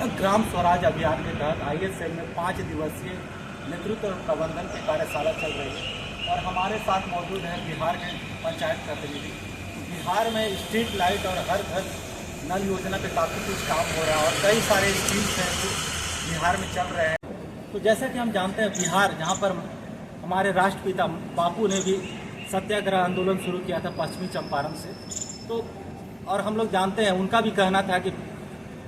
ग्राम स्वराज अभियान के तहत ISL में 5 दिवसीय नेतृत्व और प्रबंधन की कार्यशाला चल रही है और हमारे साथ मौजूद हैं बिहार के पंचायत प्रतिनिधि। बिहार में स्ट्रीट लाइट और हर घर नल योजना पे काफ़ी कुछ काम हो रहा है और कई सारे स्कीम्स हैं जो बिहार में चल रहे हैं। तो जैसा कि हम जानते हैं, बिहार जहाँ पर हमारे राष्ट्रपिता बापू ने भी सत्याग्रह आंदोलन शुरू किया था पश्चिमी चंपारण से, तो और हम लोग जानते हैं उनका भी कहना था कि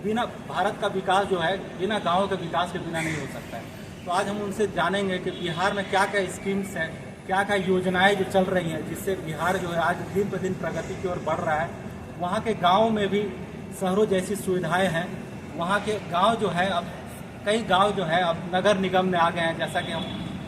बिना भारत का विकास जो है बिना गाँव के विकास के बिना नहीं हो सकता है। तो आज हम उनसे जानेंगे कि बिहार में क्या क्या स्कीम्स हैं, क्या क्या योजनाएं जो चल रही हैं जिससे बिहार जो है आज दिन पर दिन प्रगति की ओर बढ़ रहा है। वहाँ के गाँव में भी शहरों जैसी सुविधाएँ हैं। वहाँ के गाँव जो है अब कई गाँव जो है अब नगर निगम में आ गए हैं, जैसा कि हम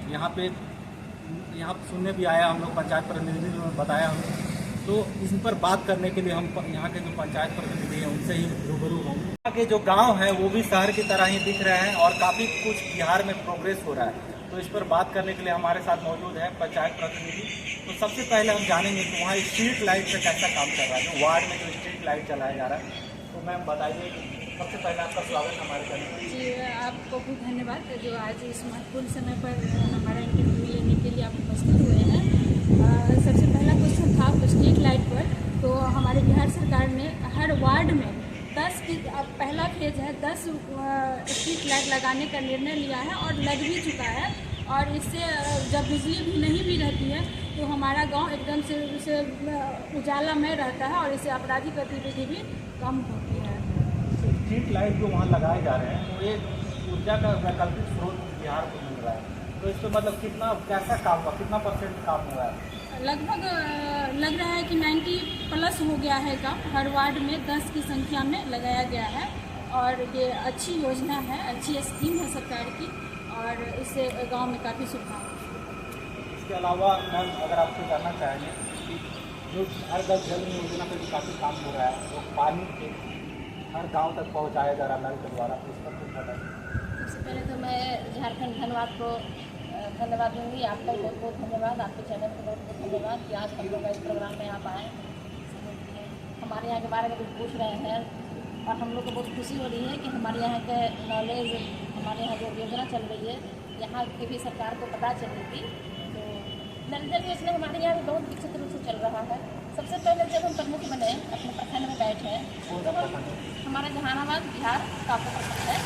यहाँ सुनने भी आया, हम लोग पंचायत प्रतिनिधि ने बताया हमें। तो इस पर बात करने के लिए हम यहाँ के जो पंचायत प्रतिनिधि हैं उनसे ही रूबरू होंगे। यहाँ के जो गांव हैं वो भी शहर की तरह ही दिख रहे हैं और काफ़ी कुछ बिहार में प्रोग्रेस हो रहा है। तो इस पर बात करने के लिए हमारे साथ मौजूद है पंचायत प्रतिनिधि। तो सबसे पहले हम जानेंगे कि वहाँ स्ट्रीट लाइट से कैसा काम चल रहा है, जो वार्ड में जो स्ट्रीट लाइट चलाया जा रहा है। तो मैम बताइए, सबसे पहले आपका स्वागत हमारे चैनल में। जी, आपको भी धन्यवाद जो आज इस महत्वपूर्ण समय पर हमारा इंटरव्यू लेने के लिए आप उपस्थित हुए हैं। सबसे पहला क्वेश्चन था स्ट्रीट लाइट पर। तो हमारे बिहार सरकार ने हर वार्ड में 10 की पहला फेज है 10 स्ट्रीट लाइट लगाने का निर्णय लिया है और लग भी चुका है। और इससे जब बिजली भी नहीं भी रहती है तो हमारा गांव एकदम से उजाला में रहता है और इससे आपराधिक गतिविधि भी कम होती है। स्ट्रीट लाइट जो वहाँ लगाए जा रहे हैं वो एक ऊर्जा का वैकल्पिक स्रोत बिहार को मिल रहा है। तो इसमें मतलब कितना कैसा काम हुआ, कितना % काम हुआ है? लगभग लग रहा है कि 90+ हो गया है काम। हर वार्ड में 10 की संख्या में लगाया गया है और ये अच्छी योजना है, अच्छी स्कीम है सरकार की और इससे गांव में काफ़ी सुविधा है। इसके अलावा मैम अगर आपको जानना चाहेंगे कि जो हर घर जल योजना पर भी काफ़ी काम हो रहा है, वो पानी के हर गांव तक पहुंचाया जा रहा है नल के द्वारा, तो इस पर कुछ बताइए। सबसे पहले तो मैं झारखंड धन्यवाद को धन्यवाद दूँगी। आपका बहुत बहुत धन्यवाद, आपके चैनल को बहुत बहुत धन्यवाद कि आज हम लोग इस प्रोग्राम में आप आए, हमारे यहाँ के बारे में कुछ पूछ रहे हैं और हम लोग को बहुत खुशी हो रही है कि हमारे यहाँ के नॉलेज, हमारे यहाँ जो योजना चल रही है यहाँ की भी सरकार को पता चलेगी। तो नल जल योजना हमारे यहाँ भी बहुत विकसित रूप से चल रहा है। सबसे पहले जब हम प्रमुख बने, अपने प्रखंड में बैठे हैं, तो हम हमारा जहानाबाद बिहार का प्रखंड है,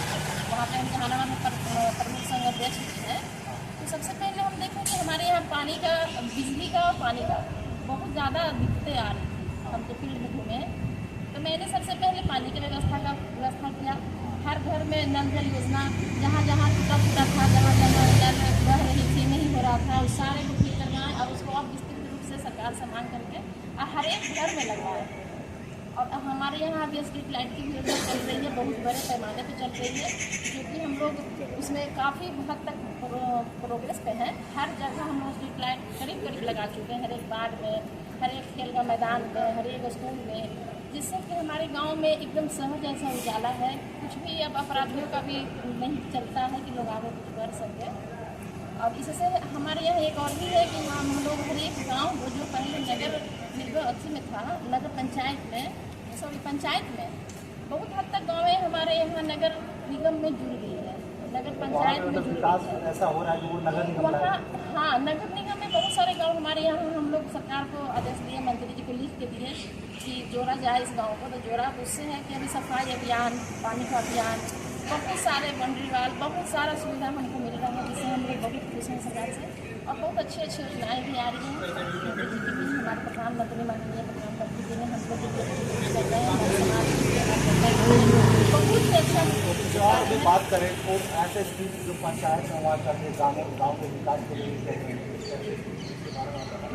वहाँ पर हम जहानाबाद में प्रमुख संघ अध्यक्ष हैं। तो सबसे पहले हम देखें कि हमारे यहाँ पानी का, बिजली का और पानी का बहुत ज़्यादा दिक्कतें आ रही थी। हम तो फील्ड में घूमे, तो मैंने सबसे पहले पानी की व्यवस्था किया। हर घर में नल जल योजना जहाँ जहाँ टूटा फूटा था, जहाँ जहाँ जल बह रही थी, नहीं हो रहा था, उस सारे को ठीक करवाएं और उसको अब विस्तृत रूप से सरकार सम्मान करके हर एक घर में लगवाएं। और हमारे यहाँ अभी स्ट्रीट लाइट की भी योजना चल रही है, बहुत बड़े पैमाने पर चल रही है, क्योंकि हम लोग उसमें काफ़ी हद तक प्रोग्रेस पे हैं। हर जगह हम लोग स्ट्रीट लाइट करीब करीब लगा चुके हैं, हर एक वार्ड में, हर एक खेल का मैदान में, हर एक स्कूल में, जिससे कि हमारे गांव में एकदम शहर जैसा उजाला है। कुछ भी अब अपराधियों का भी नहीं चलता है कि लोग आगे कुछ कर सके। और इससे हमारे यहाँ एक और भी है कि हम लोग हर एक गाँव जो पहले नगर निगम में था, नगर पंचायत में, पंचायत में बहुत हद तक गाँवें हमारे यहाँ नगर निगम में जुड़ गई है, नगर पंचायत में विकास ऐसा हो रहा है कि वो नगर निगम वहाँ, हाँ, नगर निगम में बहुत सारे गांव हमारे यहाँ हम लोग सरकार को आदेश दिए, मंत्री जी को लिख के दिए कि जोड़ा जाए इस गांव को। तो जोड़ा उससे है कि अभी सफाई अभियान, पानी का अभियान, बहुत सारे बाउंड्री वाल, बहुत सारा सुविधा हमको मिल रहा है, जिससे हम लोग बहुत खुश हैं सरकार से। और बहुत अच्छी अच्छी योजनाएँ भी आ रही हैं, मोदी जी की भी, हमारे प्रधानमंत्री माननीय प्रधानमंत्री जी ने हमको कर रहे हैं, बहुत अच्छा। और भी बात करें तो ऐसे स्कीम जो पंचायत में वहाँ करके गाँव के विकास के लिए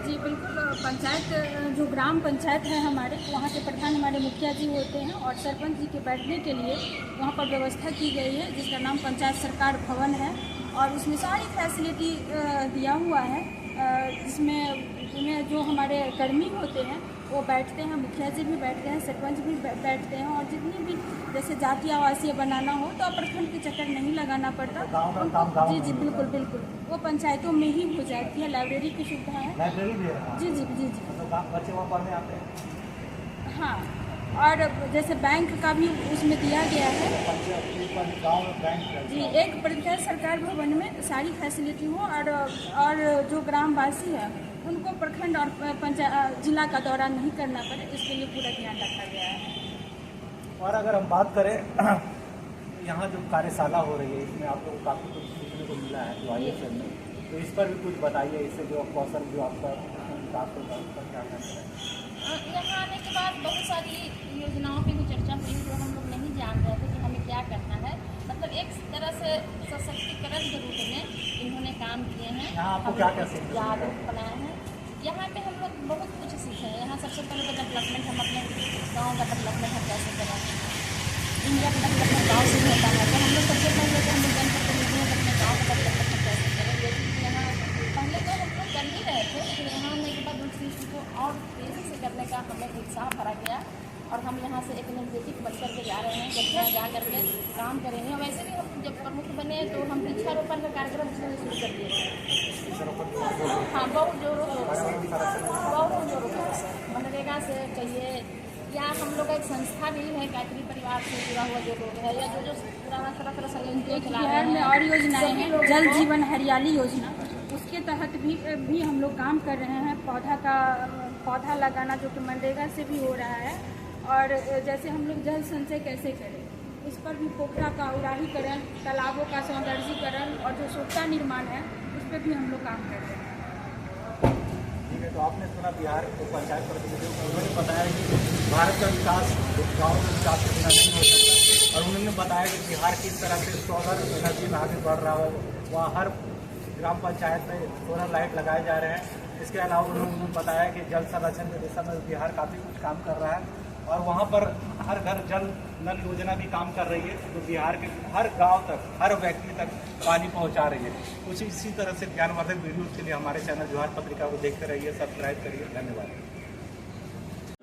जी बिल्कुल, पंचायत जो ग्राम पंचायत है हमारे, वहाँ के प्रधान हमारे मुखिया जी होते हैं और सरपंच जी के बैठने के लिए वहाँ पर व्यवस्था की गई है, जिसका नाम पंचायत सरकार भवन है। और उसमें सारी फैसिलिटी दिया हुआ है, जिसमें जो हमारे कर्मी होते हैं वो बैठते हैं, मुखिया जी भी बैठते हैं, सरपंच भी बैठते हैं। और जितनी भी जैसे जातीय आवासीय बनाना हो तो प्रखंड के चक्कर नहीं लगाना पड़ता। जी जी बिल्कुल बिल्कुल, वो पंचायतों में ही हो जाती है। लाइब्रेरी की सुविधा है। लाइब्रेरी भी है? जी जी जी जी, बच्चे वहाँ पढ़ने आते हैं? हाँ, और जैसे बैंक का भी उसमें दिया गया है गाँव में बैंक जी, एक पंचायत सरकार भवन में सारी फैसिलिटी हो और जो ग्रामवासी है उनको प्रखंड और पंचायत जिला का दौरा नहीं करना पड़े, इसके लिए पूरा ध्यान रखा गया है। और अगर हम बात करें यहाँ जो कार्यशाला हो रही है इसमें आप लोग को काफ़ी कुछ सीखने को मिला है जो ISL में, तो इस पर भी कुछ बताइए, इससे जो कौशल जो आपका विकास होगा उस पर क्या करना है। यहाँ आने के बाद बहुत सारी योजनाओं की भी चर्चा हुई जो हम लोग नहीं जान रहे थे कि हमें क्या करना है। मतलब एक तरह से सशक्तिकरण के रूप में इन्होंने काम किए हैं। यहाँ आपको क्या क्या सीखने को मिला? जागरूक बनाए हैं। यहाँ पे हम लोग बहुत कुछ सीखे हैं। यहाँ सबसे पहले तो डेवलपमेंट, हम अपने गाँव का डेवलपमेंट हम कैसे करें, इंडिया का डेवलपमेंट गाँव से होता है। तो हम लोग सबसे पहले तो हम लोग जनप्रतिनिधियों को अपने गाँव का डेवलपमेंट कैसे करें, लेकिन यहाँ पहले तो हम लोग कर ही रहे थे, लेकिन यहाँ आने के बाद दूसरी चीज़ को और तेज़ी से करने का हमें उत्साह भरा गया और हम यहाँ से एक एनर्जेटिक बन करके जा रहे हैं। जब यहाँ जा करके काम करेंगे और वैसे भी हम जब प्रमुख बने तो हम वृक्षारोपण का कार्यक्रम शुरू कर दिए थे। हाँ, बहुत जोरों से मनरेगा से कहिए या हम लोग का एक संस्था भी है गायत्री परिवार से जुड़ा हुआ जो लोग है या जो पुराना तरह से बिहार में और योजनाएं हैं, जल जीवन हरियाली योजना, उसके तहत भी हम लोग काम कर रहे हैं। पौधा लगाना जो कि मनरेगा से भी हो रहा है। और जैसे हम लोग जल संचय कैसे करें, उस पर भी पोखरा का उड़ाहीकरण, तालाबों का सौंदर्यीकरण और जो सोखता निर्माण है उस पर भी हम लोग काम कर रहे हैं। ठीक है, तो आपने सुना बिहार के पंचायत प्रतिनिधियों को, उन्होंने बताया कि भारत का विकास गाँव के विकास के बिना नहीं हो सकता, और उन्होंने बताया कि बिहार किस तरह से सोलर एनर्जी में आगे बढ़ रहा है, वहाँ हर ग्राम पंचायत में सोलर लाइट लगाए जा रहे हैं। इसके अलावा उन्होंने बताया कि जल संरक्षण की दिशा में बिहार काफ़ी कुछ काम कर रहा है और वहाँ पर हर घर जल नल योजना भी काम कर रही है, जो बिहार के हर गांव तक, हर व्यक्ति तक पानी पहुँचा रही है। कुछ इसी तरह से ज्ञानवर्धक वीडियोज़ के लिए हमारे चैनल जोहार पत्रिका को देखते रहिए, सब्सक्राइब करिए। धन्यवाद।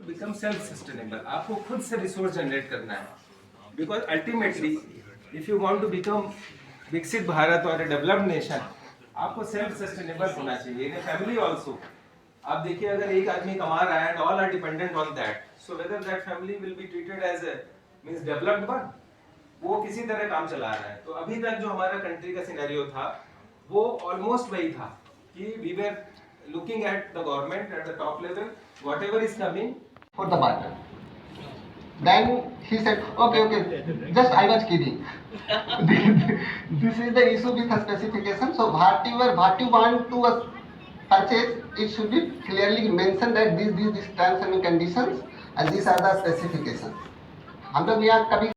बिकम सेल्फ सस्टेनेबल, आपको खुद से रिसोर्स जनरेट करना है, because ultimately if you want to become विकसित भारत और ए डेवलप्ड नेशन, आपको सेल्फ सस्टेनेबल होना चाहिए इन फैमिली ऑल्सो। आप देखिए, अगर एक आदमी कमा रहा है and all are dependent on that, so whether that family will be treated as a means developed one, वो किसी तरह काम चला रहा है। तो अभी तक जो हमारा कंट्री का सिनेरियो था वो ऑलमोस्ट वही था कि we were looking at the government at the top level, whatever is coming for the barter. Then he said, okay, just I was kidding. This is the issue with the specification. So what you want to purchase, it should be clearly mentioned that these terms and conditions and these are the specifications. हम लोग यहाँ कभी